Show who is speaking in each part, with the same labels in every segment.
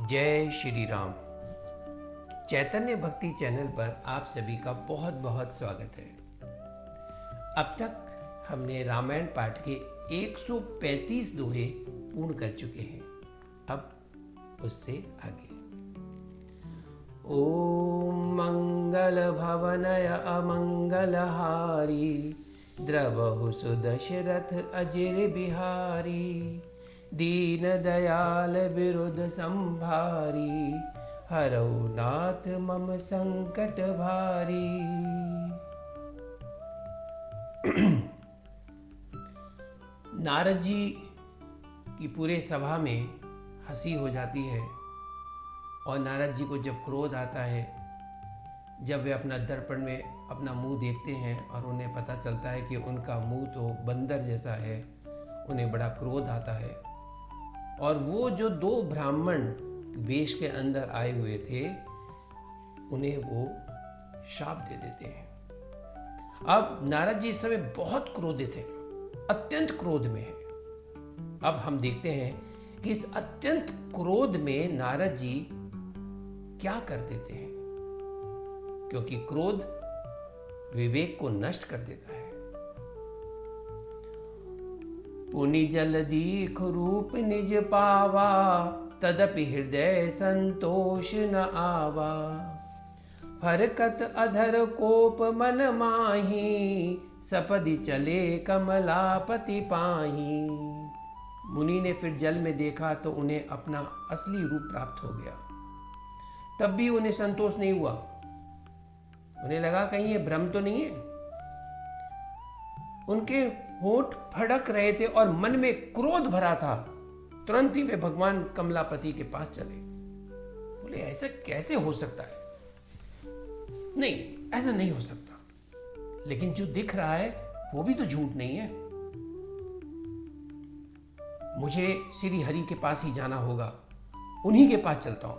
Speaker 1: जय श्री राम। चैतन्य भक्ति चैनल पर आप सभी का बहुत बहुत स्वागत है। अब तक हमने रामायण पाठ के 135 दोहे पूर्ण कर चुके हैं। अब उससे आगे। ओम मंगल भवनय अमंगलहारी, द्रवहु सुदशरथ अजिर बिहारी, दीन दयाल विरुद्ध संभारी, हरौ नाथ मम संकट भारी। नारद जी की पूरे सभा में हंसी हो जाती है और नारद जी को जब क्रोध आता है, जब वे अपना दर्पण में अपना मुंह देखते हैं और उन्हें पता चलता है कि उनका मुंह तो बंदर जैसा है, उन्हें बड़ा क्रोध आता है। और वो जो दो ब्राह्मण वेश के अंदर आए हुए थे, उन्हें वो शाप दे देते हैं। अब नारद जी इस समय बहुत क्रोधित हैं, अत्यंत क्रोध में हैं। अब हम देखते हैं कि इस अत्यंत क्रोध में नारद जी क्या कर देते हैं, क्योंकि क्रोध विवेक को नष्ट कर देता है। पुनि जल दीख रूप निज पावा, तदपि हृदय संतोष न आवा, फरकत अधर कोप मन माही, सपदि चले कमलापति पाही। मुनि ने फिर जल में देखा तो उन्हें अपना असली रूप प्राप्त हो गया। तब भी उन्हें संतोष नहीं हुआ। उन्हें लगा कहीं ये भ्रम तो नहीं है। उनके होंठ फड़क रहे थे और मन में क्रोध भरा था। तुरंत ही वे भगवान कमलापति के पास चले। बोले ऐसा कैसे हो सकता है? नहीं, ऐसा नहीं हो सकता। लेकिन जो दिख रहा है वो भी तो झूठ नहीं है। मुझे श्री हरि के पास ही जाना होगा, उन्हीं के पास चलता हूं।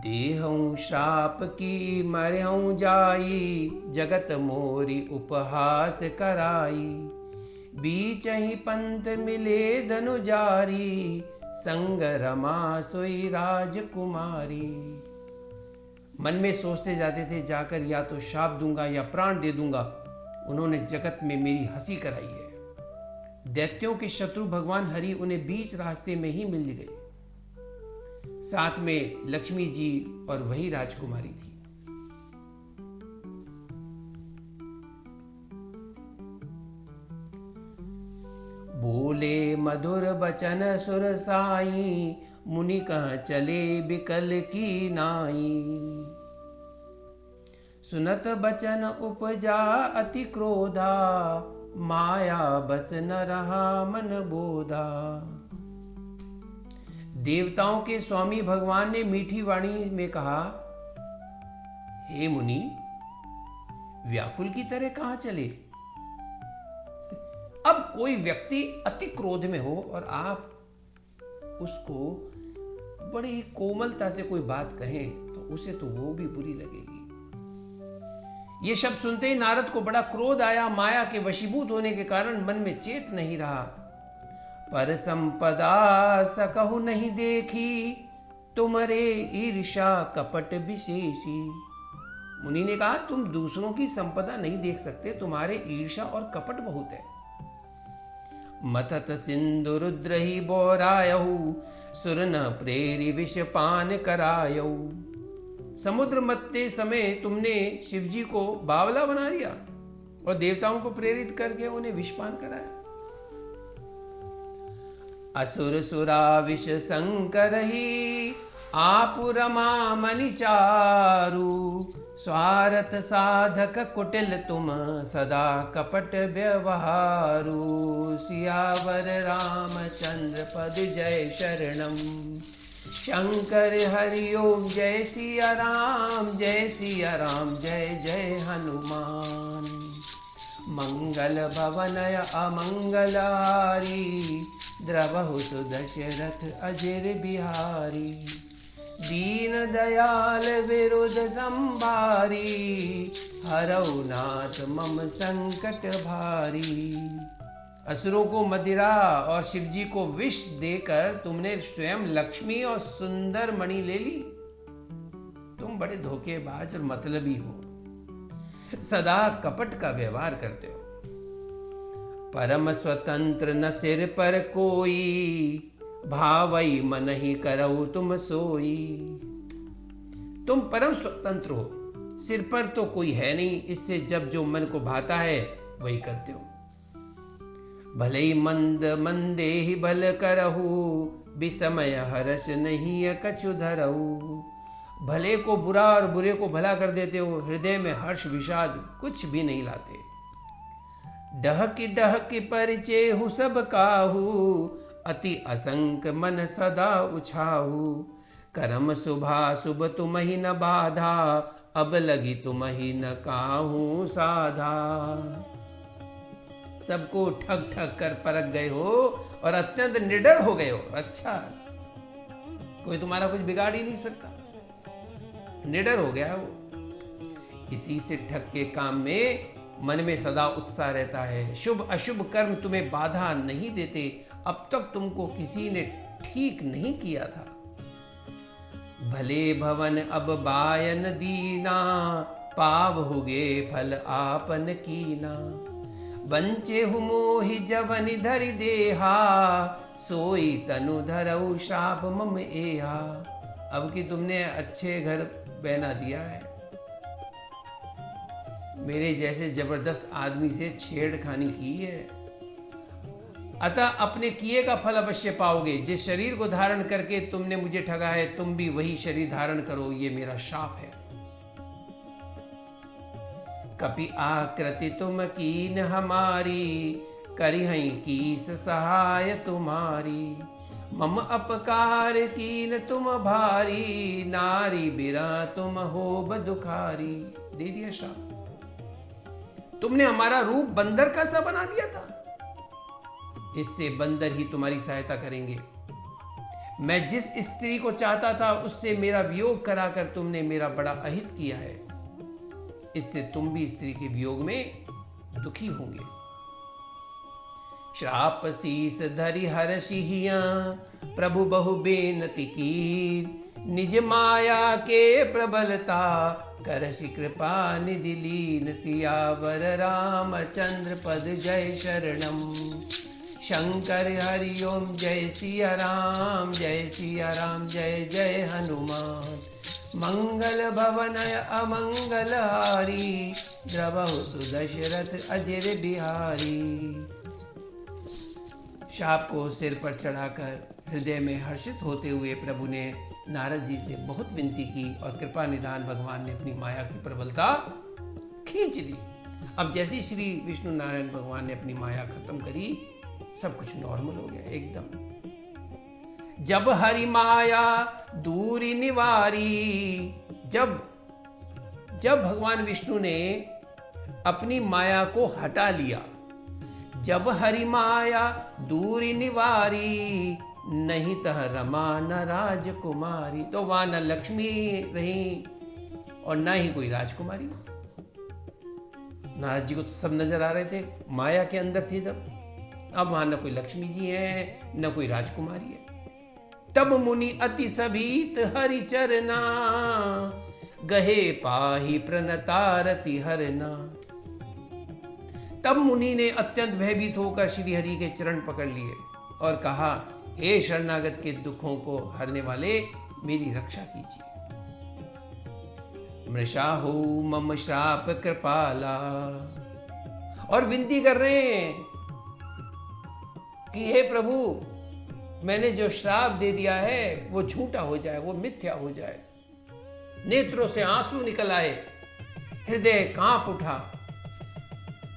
Speaker 1: देहऊं श्राप की मरहूं जाई, जगत मोरी उपहास कराई, बीच ही पंथ मिले धनुजारी, संग रमा सोई राजकुमारी। मन में सोचते जाते थे जाकर या तो शाप दूंगा या प्राण दे दूंगा। उन्होंने जगत में मेरी हंसी कराई है। दैत्यों के शत्रु भगवान हरि उन्हें बीच रास्ते में ही मिल गए। साथ में लक्ष्मी जी और वही राजकुमारी थी। बोले मधुर बचन सुर साई, मुनि कह चले बिकल की नाई। सुनत बचन उपजा अति क्रोधा, माया बस न रहा मन बोधा। देवताओं के स्वामी भगवान ने मीठी वाणी में कहा, हे मुनि, व्याकुल की तरह कहां चले? अब कोई व्यक्ति अति क्रोध में हो और आप उसको बड़ी कोमलता से कोई बात कहें तो उसे तो वो भी बुरी लगेगी। ये शब्द सुनते ही नारद को बड़ा क्रोध आया। माया के वशीभूत होने के कारण मन में चेत नहीं रहा। पर संपदा सकहु नहीं देखी, तुम्हारे ईर्षा कपट विशेषी। मुनि ने कहा, तुम दूसरों की संपदा नहीं देख सकते, तुम्हारे ईर्षा और कपट बहुत है। मथत सिंधु रुद्र ही बोरायहु, सुर न प्रेरि विष पान करायहु। समुद्र मथते समय तुमने शिव जी को बावला बना दिया और देवताओं को प्रेरित करके उन्हें विषपान कराया। असुर सुरा विष संकर ही, आप रमा मनि चारु। स्वार्थ साधक कुटिल तुम, सदा कपट व्यवहारु। सियावर रामचंद्र पद जय शरणम, शंकर हरि ओम जय सिया राम, जय सिया राम जय जय हनुमान। मंगल भवनय अमंगलारी, द्रवहु सुदशरथ अजिर बिहारी। दीन दयाल विरुद्ध संभारी, हरौ नाथ मम संकट भारी। असुरों को मदिरा और शिवजी को विष देकर तुमने स्वयं लक्ष्मी और सुंदर मणि ले ली। तुम बड़े धोखेबाज और मतलबी हो, सदा कपट का व्यवहार करते हो। परम स्वतंत्र न सिर पर कोई, भावई मन ही करऊ तुम सोई। तुम परम स्वतंत्र हो, सिर पर तो कोई है नहीं, इससे जब जो मन को भाता है वही करते हो। भले ही मंद मंदे ही भल करहु, विसमय हर्ष नहीं कछु धरहु। भले को बुरा और बुरे को भला कर देते हो, हृदय में हर्ष विषाद कुछ भी नहीं लाते। डहकी परिचय हु सब काहू, अति असंक मन सदा उछाहू। करम शुभा शुभ तुम ही न बाधा, अब लगी तुम ही न काहू साधा। सबको ठग ठग कर परख गए हो और अत्यंत निडर हो गए हो। अच्छा, कोई तुम्हारा कुछ बिगाड़ ही नहीं सकता, निडर हो गया वो। इसी से ठग के काम में मन में सदा उत्साह रहता है। शुभ अशुभ कर्म तुम्हें बाधा नहीं देते। अब तक तुमको किसी ने ठीक नहीं किया था। भले भवन अब बायन दीना, पाव हुगे फल आपन कीना। बंचे हु मोहि जवनि धरि देहा, सोई तनु धरऊ शाप मम एहा। अब कि तुमने अच्छे घर बना दिया है, मेरे जैसे जबरदस्त आदमी से छेड़खानी की है, अतः अपने किए का फल अवश्य पाओगे। जिस शरीर को धारण करके तुमने मुझे ठगा है, तुम भी वही शरीर धारण करो, ये मेरा शाप है। कपि आकृति तुम कीन हमारी, करिहई कीस सहाय तुम्हारी। मम अपकार कीन तुम भारी, नारी बिरा तुम हो बदुखारी। दे दिया शाप। तुमने हमारा रूप बंदर का सा बना दिया था, इससे बंदर ही तुम्हारी सहायता करेंगे। मैं जिस स्त्री को चाहता था उससे मेरा वियोग कराकर तुमने मेरा बड़ा अहित किया है, इससे तुम भी स्त्री के वियोग में दुखी होंगे। श्राप शीस धरि हर्षिहिया, प्रभु बहु बेनति कीर। निज माया के प्रबलता, करहि कृपा निधि लीन। सियावर रामचंद्र पद जय शरणम। शंकर हरि ओम जय सिया राम, जय सिया राम जय जय हनुमान। मंगल भवन अमंगल हारी, द्रवहु सुदशरथ अजर बिहारी। शाप को सिर पर चढ़ाकर हृदय में हर्षित होते हुए प्रभु ने नारद जी से बहुत विनती की और कृपा निधान भगवान ने अपनी माया की प्रबलता खींच ली। अब जैसे ही श्री विष्णु नारायण भगवान ने अपनी माया खत्म करी, सब कुछ नॉर्मल हो गया एकदम। जब हरि माया दूरी निवारी, जब भगवान विष्णु ने अपनी माया को हटा लिया, जब हरि माया दूरी निवारी। नहीं तह रमा न राजकुमारी, तो वहां न लक्ष्मी रही और न ही कोई राजकुमारी। नारद जी को तो सब नजर आ रहे थे, माया के अंदर थे जब। अब वहां न कोई लक्ष्मी जी है न कोई राजकुमारी है। तब मुनि अति सभीत हरि चरना, गहे पाही प्रणतारति हरना। तब मुनि ने अत्यंत भयभीत होकर श्री हरि के चरण पकड़ लिए और कहा, हे शरणागत के दुखों को हरने वाले, मेरी रक्षा कीजिए। मृषाहु मम श्राप कृपाला, और विनती कर रहे हैं कि हे प्रभु, मैंने जो श्राप दे दिया है वो झूठा हो जाए, वो मिथ्या हो जाए। नेत्रों से आंसू निकल आए, हृदय कांप उठा,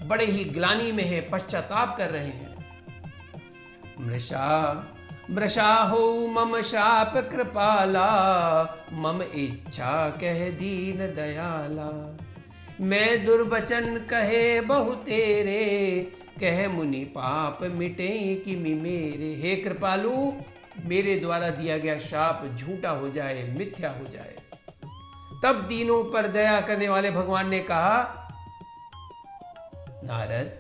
Speaker 1: बड़े ही ग्लानि में है, पश्चाताप कर रहे हैं। मृषाहो मम शाप कृपाला, मम इच्छा कह दीन दयाला। मैं दुर्वचन कहे बहु तेरे, कह मुनि पाप मिटे किमि मेरे। हे कृपालु, मेरे द्वारा दिया गया शाप झूठा हो जाए, मिथ्या हो जाए। तब दीनों पर दया करने वाले भगवान ने कहा, नारद,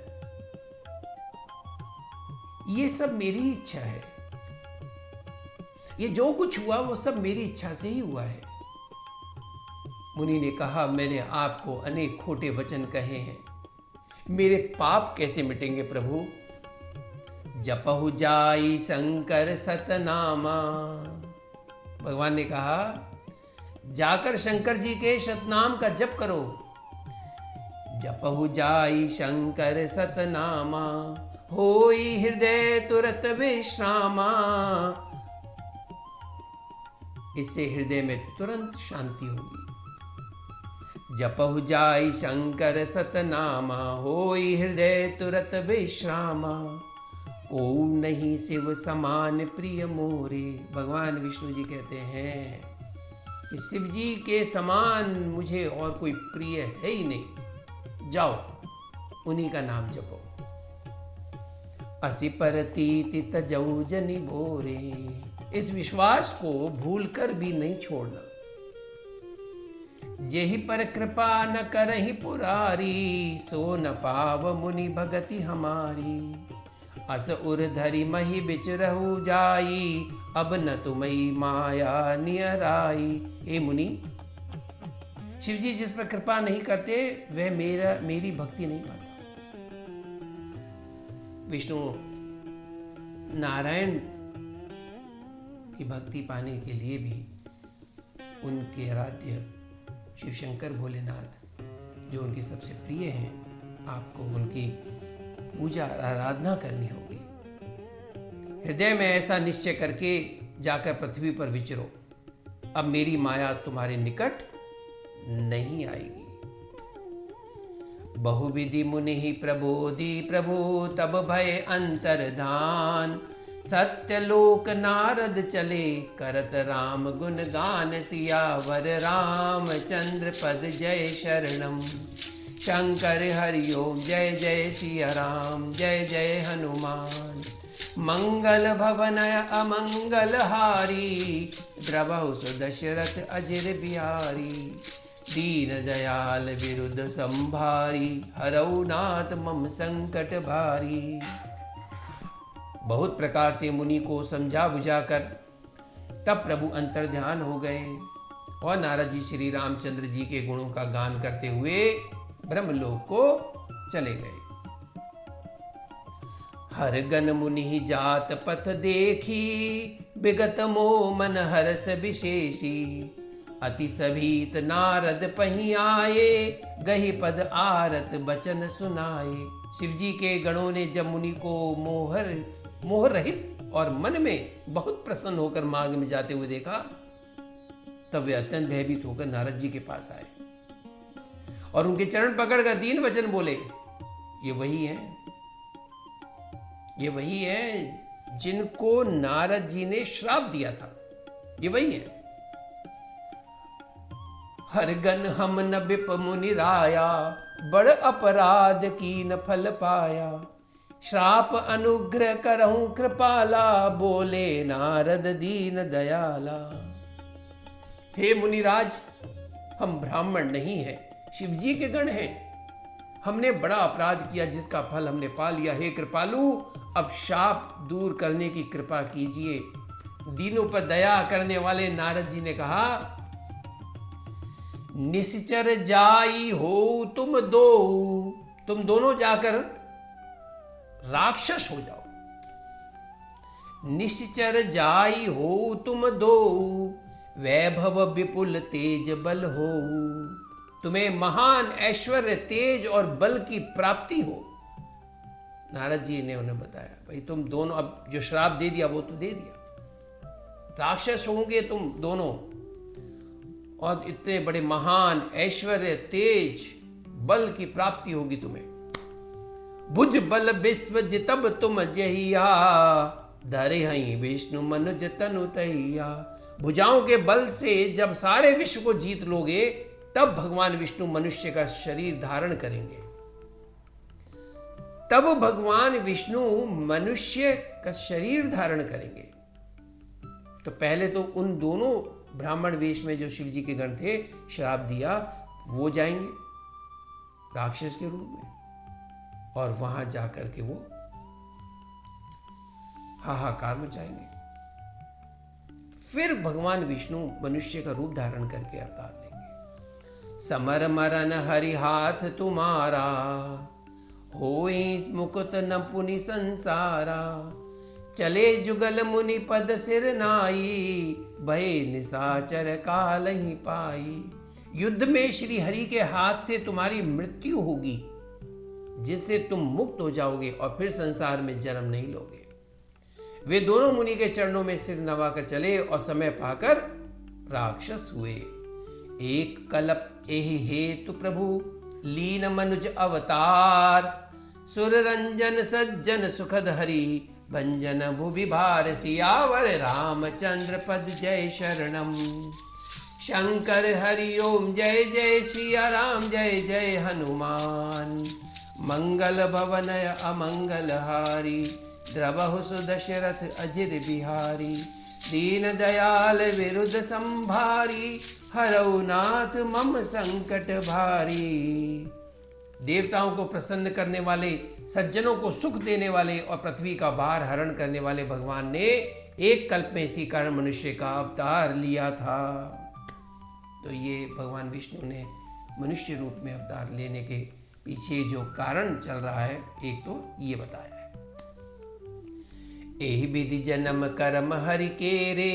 Speaker 1: ये सब मेरी इच्छा है, ये जो कुछ हुआ वो सब मेरी इच्छा से ही हुआ है। मुनि ने कहा, मैंने आपको अनेक खोटे वचन कहे हैं, मेरे पाप कैसे मिटेंगे प्रभु? जपहु जाई शंकर सतनामा। भगवान ने कहा, जाकर शंकर जी के सतनाम का जप करो। जपहु जाई शंकर सतनामा, होई हृदय तुरत विश्रामा। इससे हृदय में तुरंत शांति होगी। जपहु जाई शंकर सतनामा, होई हृदय तुरत विश्रामा। को नहीं शिव समान प्रिय मोरे। भगवान विष्णु जी कहते हैं कि शिव जी के समान मुझे और कोई प्रिय है ही नहीं। जाओ, उन्हीं का नाम जपो। असि परतीति तजौ जनि भोरे। इस विश्वास को भूलकर भी नहीं छोड़ना। जेहि पर कृपा न करहि पुरारी, सो न पाव मुनि भगति हमारी। अस उर धरि मही बिच रहु जाई, अब न तुम्ही माया नियराई। हे मुनि, शिव जी जिस पर कृपा नहीं करते वह मेरी भक्ति नहीं पाता। विष्णु नारायण की भक्ति पाने के लिए भी उनके आराध्य शिव शंकर भोलेनाथ, जो उनके सबसे प्रिय हैं, आपको उनकी पूजा आराधना करनी होगी। हृदय में ऐसा निश्चय करके जाकर पृथ्वी पर विचरो। अब मेरी माया तुम्हारे निकट नहीं आएगी। बहुविधि मुनि प्रबोधि प्रभु, तब भय अंतर्धान। सत्यलोक नारद चले, करत राम गुण गान। सियावर रामचंद्र पद जय शरणम। शंकर हरिओम जय जय सिया राम, जय जय हनुमान। मंगल भवन अमंगल हारी, द्रवहु सुदशरथ अजिर बिहारी। दीन दयाल विरुद्ध संभारी, हरऊ नाथ मम संकट भारी। बहुत प्रकार से मुनि को समझा बुझाकर तब प्रभु अंतर्ध्यान हो गए और नारद जी श्री रामचंद्र जी के गुणों का गान करते हुए ब्रह्मलोक को चले गए। हर गन मुनि जात पथ देखी, विगत मोह मन हरस विशेषी। अति सभीत नारद पही आए, गही पद आरत बचन सुनाए। शिव जी के गणों ने जब मुनि को मोह रहित और मन में बहुत प्रसन्न होकर मार्ग में जाते हुए देखा, तब वे अत्यंत भयभीत होकर नारद जी के पास आए और उनके चरण पकड़कर दीन वचन बोले, ये वही है, ये वही है जिनको नारद जी ने श्राप दिया था, ये वही है। हरगन हम न बिप मुनि राया, बड़ अपराध की न फल पाया। श्राप अनुग्रह करहूं कृपाला, बोले नारद दीन दयाला। हे मुनिराज, हम ब्राह्मण नहीं हैं, शिव जी के गण हैं। हमने बड़ा अपराध किया जिसका फल हमने पा लिया। हे कृपालु, अब शाप दूर करने की कृपा कीजिए। दीनों पर दया करने वाले नारद जी ने कहा, निश्चर जाई हो तुम दो, तुम दोनों जाकर राक्षस हो जाओ। निश्चर जाई हो तुम दो, वैभव विपुल तेज बल हो। तुम्हें महान ऐश्वर्य तेज और बल की प्राप्ति हो। नारद जी ने उन्हें बताया, भाई तुम दोनों, अब जो श्राप दे दिया वो तो दे दिया, राक्षस होंगे तुम दोनों और इतने बड़े महान ऐश्वर्य तेज बल की प्राप्ति होगी तुम्हें। भुज बल विश्व जितब तुम जहिया, धरे हई विष्णु मनुज तनु तहिया। भुजाओं के बल से जब सारे विश्व को जीत लोगे, तब भगवान विष्णु मनुष्य का शरीर धारण करेंगे। तब भगवान विष्णु मनुष्य का शरीर धारण करेंगे। तो पहले तो उन दोनों ब्राह्मण वेश में जो शिव जी के गण थे, श्राप दिया, वो जाएंगे राक्षस के रूप में और वहां जाकर के वो हाहाकार मचाएंगे। फिर भगवान विष्णु मनुष्य का रूप धारण करके अवतार लेंगे। समर मरन हरि हाथ तुम्हारा, होई मुकुत न पुनि संसारा। चले जुगल मुनि पद सिर नाई, भय निशाचर काल ही पाई। युद्ध में श्री हरि के हाथ से तुम्हारी मृत्यु होगी, जिससे तुम मुक्त हो जाओगे और फिर संसार में जन्म नहीं लोगे। वे दोनों मुनि के चरणों में सिर नवाकर चले और समय पाकर राक्षस हुए। एक कल्प एहि हेतु प्रभु, लीन मनुज अवतार। सुर रंजन सज्जन सुखद हरि, भंजन भुवि भार। सियावर रामचंद्र पद जय शरणम। शंकर हरि ओम जय जय, सिया राम जय जय हनुमान। मंगल भवन अमंगल हारी, द्रवहु सुदशरथ अजिर बिहारी। दीन दयाल विरुद्ध संभारी, हरौ नाथ मम संकट भारी। देवताओं को प्रसन्न करने वाले, सज्जनों को सुख देने वाले और पृथ्वी का भार हरण करने वाले भगवान ने एक कल्प में इसी कारण मनुष्य का अवतार लिया था। तो ये भगवान विष्णु ने मनुष्य रूप में अवतार लेने के पीछे जो कारण चल रहा है, एक तो ये बताया है। एहि विधि जन्म कर्म हरि के रे,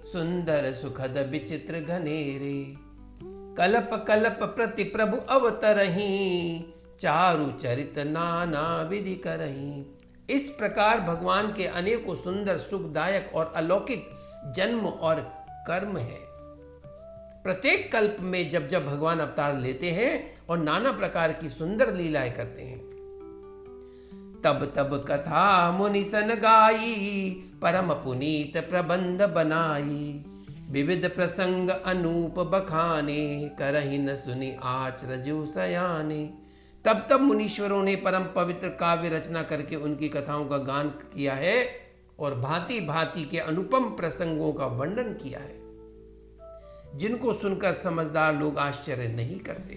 Speaker 1: सुंदर सुखद विचित्र घनेरे। कल्प कल्प प्रति प्रभु अवतरहि, चारु चरित नाना विधि करहि। इस प्रकार भगवान के अनेकों सुंदर सुखदायक और अलौकिक जन्म और कर्म है। प्रत्येक कल्प में जब जब भगवान अवतार लेते हैं और नाना प्रकार की सुंदर लीलाएं करते हैं, तब तब कथा मुनि सन गाई, परम पुनीत प्रबंध बनाई। विविध प्रसंग अनूप बखाने, करहि न सुनि आचरजु सयाने। तब तब मुनीश्वरों ने परम पवित्र काव्य रचना करके उनकी कथाओं का गान किया है और भांति भांति के अनुपम प्रसंगों का वर्णन किया है, जिनको सुनकर समझदार लोग आश्चर्य नहीं करते।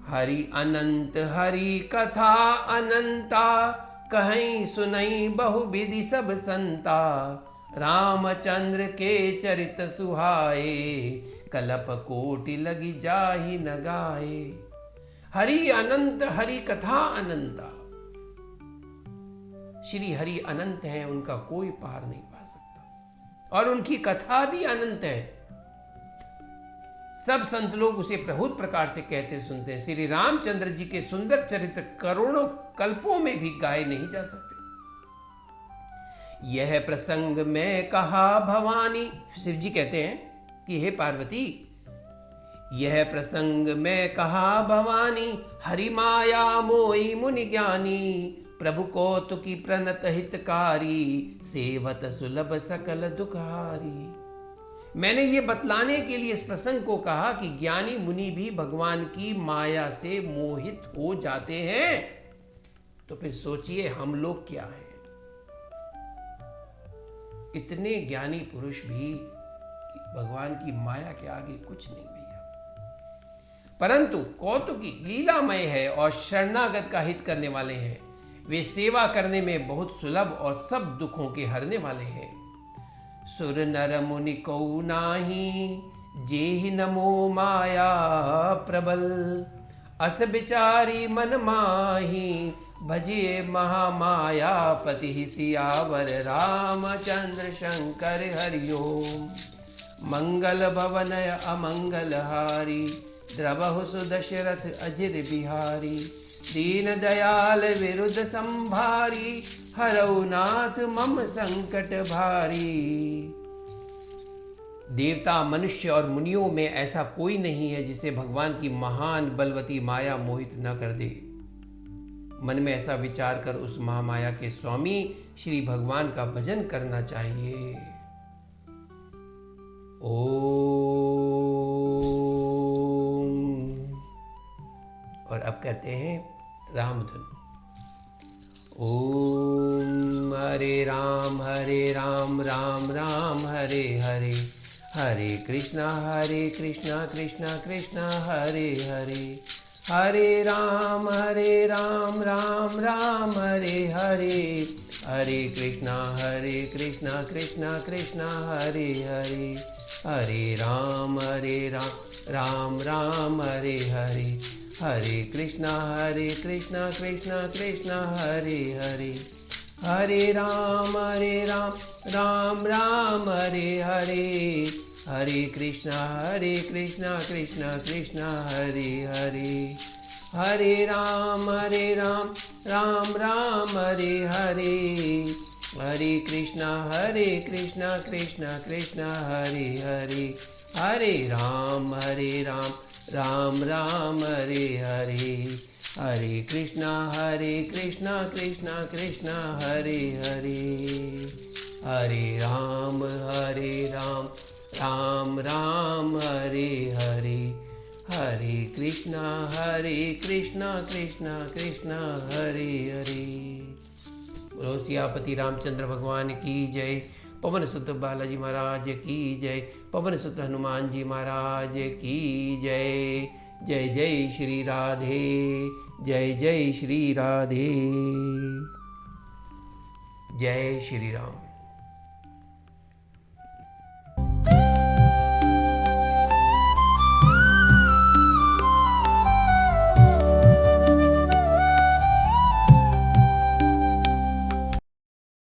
Speaker 1: हरि अनंत हरि कथा अनंता, कहीं सुनई बहु विधि सब संता। रामचंद्र के चरित सुहाए, कल्प कोटि लगी जाहि न गाए। हरि अनंत हरि कथा अनंता। श्री हरि अनंत हैं, उनका कोई पार नहीं पा सकता, और उनकी कथा भी अनंत है। सब संत लोग उसे प्रभुत प्रकार से कहते सुनते हैं। श्री रामचंद्र जी के सुंदर चरित्र करोड़ों कल्पों में भी गाए नहीं जा सकते। यह प्रसंग में कहा भवानी, शिव जी कहते हैं कि हे पार्वती, यह प्रसंग में कहा भवानी। हरि माया मोई मुनि ज्ञानी, प्रभु कौतुकी प्रणत हितकारी। सेवत सुलभ सकल दुखारी। मैंने ये बतलाने के लिए इस प्रसंग को कहा कि ज्ञानी मुनि भी भगवान की माया से मोहित हो जाते हैं। तो फिर सोचिए हम लोग क्या हैं। इतने ज्ञानी पुरुष भी भगवान की माया के आगे कुछ नहीं भैया। परंतु कौतुकी लीलामय है और शरणागत का हित करने वाले हैं। वे सेवा करने में बहुत सुलभ और सब दुखों के हरने वाले हैं। सुर नर मुनि को नाही, जेहि नमो माया प्रबल। अस विचारी मन माही, भजे महामाया पति। सियावर रामचंद्र शंकर हरि ओम। मंगल भवन अमंगल हारी, द्रवहु सुदशरथ अजिर बिहारी। दीन दयाल विरुद्ध संभारी, हरौ नाथ मम संकट भारी। देवता, मनुष्य और मुनियों में ऐसा कोई नहीं है जिसे भगवान की महान बलवती माया मोहित न कर दे। मन में ऐसा विचार कर उस महामाया के स्वामी श्री भगवान का भजन करना चाहिए। ओम। और अब कहते हैं रामधुन। ओम हरे राम राम राम हरे हरे। हरे कृष्णा कृष्णा कृष्णा हरे हरे। हरे राम राम राम हरे हरे, हरे कृष्णा कृष्णा कृष्णा हरे हरे, हरे राम राम राम हरे हरे, हरे कृष्णा कृष्णा कृष्णा हरे हरे, हरे राम राम राम हरे हरे, हरे कृष्णा कृष्णा कृष्णा हरे हरे, हरे राम राम राम हरे हरे, हरे कृष्णा कृष्णा कृष्णा हरे हरे, हरे राम राम राम हरे हरे, हरे कृष्णा कृष्णा हरे हरे, हरे राम राम राम हरे हरे, हरे कृष्णा कृष्णा हरे हरे। बोलो सियापति रामचंद्र भगवान की जय, पवन सुत बालाजी महाराज की जय, पवन सुत हनुमान जी महाराज की जय। जय जय श्री राधे, जय जय श्री राधे, जय श्री राम।